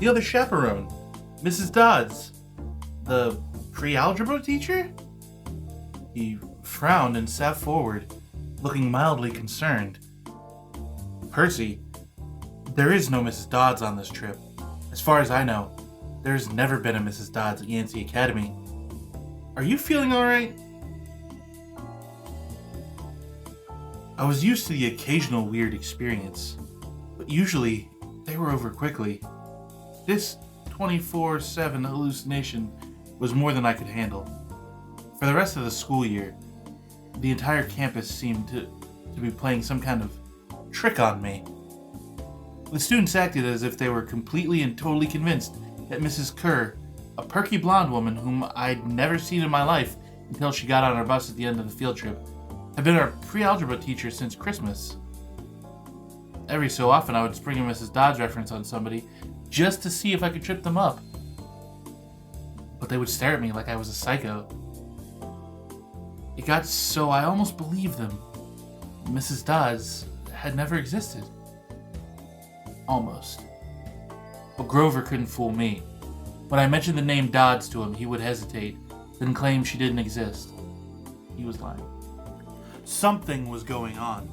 The other chaperone, Mrs. Dodds. The pre-algebra teacher? He frowned and sat forward, looking mildly concerned. Percy, there is no Mrs. Dodds on this trip. As far as I know, there's never been a Mrs. Dodds at Yancey Academy. Are you feeling alright? I was used to the occasional weird experience, but usually they were over quickly. This 24/7 hallucination was more than I could handle. For the rest of the school year, the entire campus seemed to be playing some kind of trick on me. The students acted as if they were completely and totally convinced that Mrs. Kerr, a perky blonde woman whom I'd never seen in my life until she got on our bus at the end of the field trip, had been our pre-algebra teacher since Christmas. Every so often I would spring a Mrs. Dodds reference on somebody just to see if I could trip them up. But they would stare at me like I was a psycho. It got so I almost believed them. Mrs. Dodds had never existed. Almost. But Grover couldn't fool me. When I mentioned the name Dodds to him, he would hesitate, then claim she didn't exist. He was lying. Something was going on.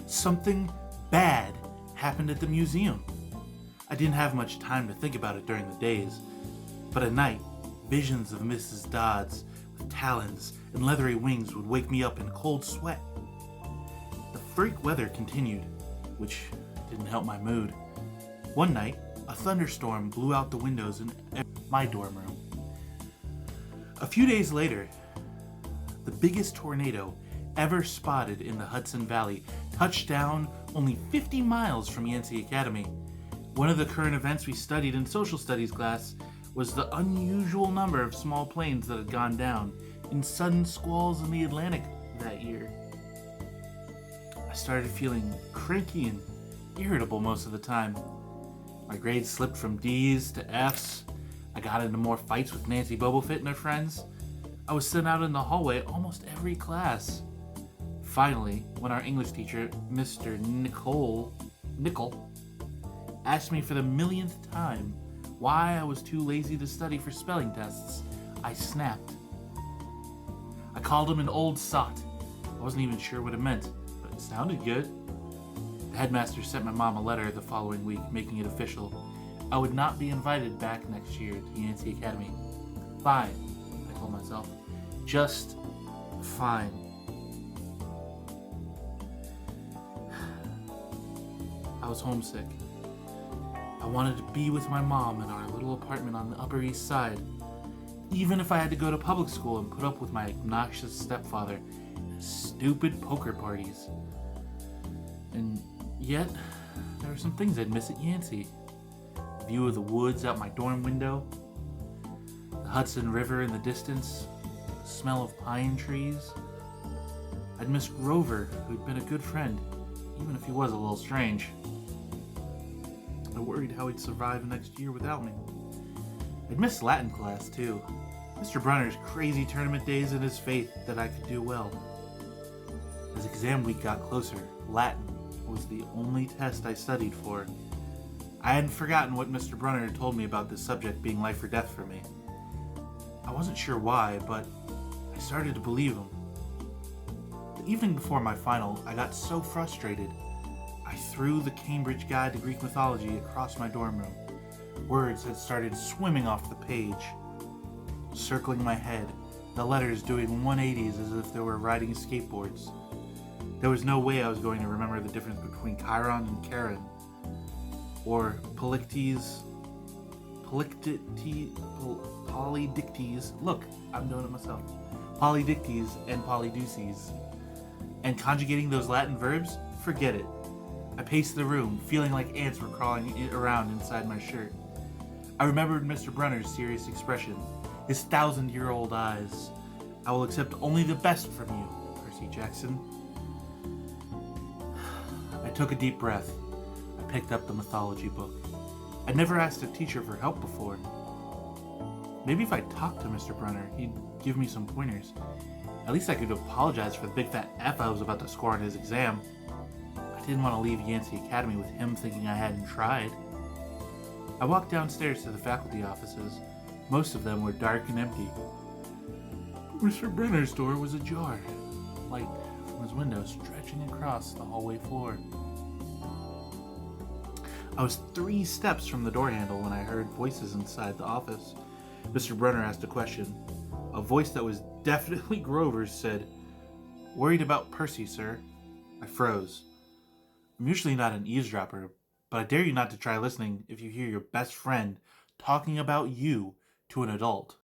Something bad happened at the museum. I didn't have much time to think about it during the days, but at night, visions of Mrs. Dodds with talons and leathery wings would wake me up in cold sweat. The freak weather continued, which didn't help my mood. One night, a thunderstorm blew out the windows in my dorm room. A few days later, the biggest tornado ever spotted in the Hudson Valley touched down only 50 miles from Yancey Academy. One of the current events we studied in social studies class was the unusual number of small planes that had gone down in sudden squalls in the Atlantic that year. I started feeling cranky and irritable most of the time. My grades slipped from D's to F's. I got into more fights with Nancy Bobofit and her friends. I was sent out in the hallway almost every class. Finally, when our English teacher, Mr. Nickel, asked me for the millionth time why I was too lazy to study for spelling tests, I snapped. I called him an old sot. I wasn't even sure what it meant, but it sounded good. The headmaster sent my mom a letter the following week, making it official. I would not be invited back next year to Yancey Academy. Fine, I told myself. Just fine. I was homesick. I wanted to be with my mom in our little apartment on the Upper East Side, even if I had to go to public school and put up with my obnoxious stepfather and his stupid poker parties. And yet, there were some things I'd miss at Yancey. The view of the woods out my dorm window, the Hudson River in the distance, the smell of pine trees. I'd miss Grover, who'd been a good friend, even if he was a little strange. I worried how he'd survive the next year without me. I'd miss Latin class, too. Mr. Brunner's crazy tournament days and his faith that I could do well. As exam week got closer, Latin was the only test I studied for. I hadn't forgotten what Mr. Brunner had told me about this subject being life or death for me. I wasn't sure why, but I started to believe him. The evening before my final, I got so frustrated, I threw the Cambridge Guide to Greek Mythology across my dorm room. Words had started swimming off the page, circling my head, the letters doing 180s as if they were riding skateboards. There was no way I was going to remember the difference between Chiron and Charon, or polydictes. Look, I'm doing it myself. Polydictes and polydeuces. And conjugating those Latin verbs? Forget it. I paced the room, feeling like ants were crawling around inside my shirt. I remembered Mr. Brunner's serious expression, his 1,000-year-old eyes. I will accept only the best from you, Percy Jackson. I took a deep breath. I picked up the mythology book. I'd never asked a teacher for help before. Maybe if I talked to Mr. Brunner, he'd give me some pointers. At least I could apologize for the big fat F I was about to score on his exam. I didn't want to leave Yancey Academy with him thinking I hadn't tried. I walked downstairs to the faculty offices. Most of them were dark and empty. Mr. Brenner's door was ajar, light from his window stretching across the hallway floor. I was 3 steps from the door handle when I heard voices inside the office. Mr. Brenner asked a question. A voice that was definitely Grover's said, "Worried about Percy, sir." I froze. I'm usually not an eavesdropper, but I dare you not to try listening if you hear your best friend talking about you to an adult.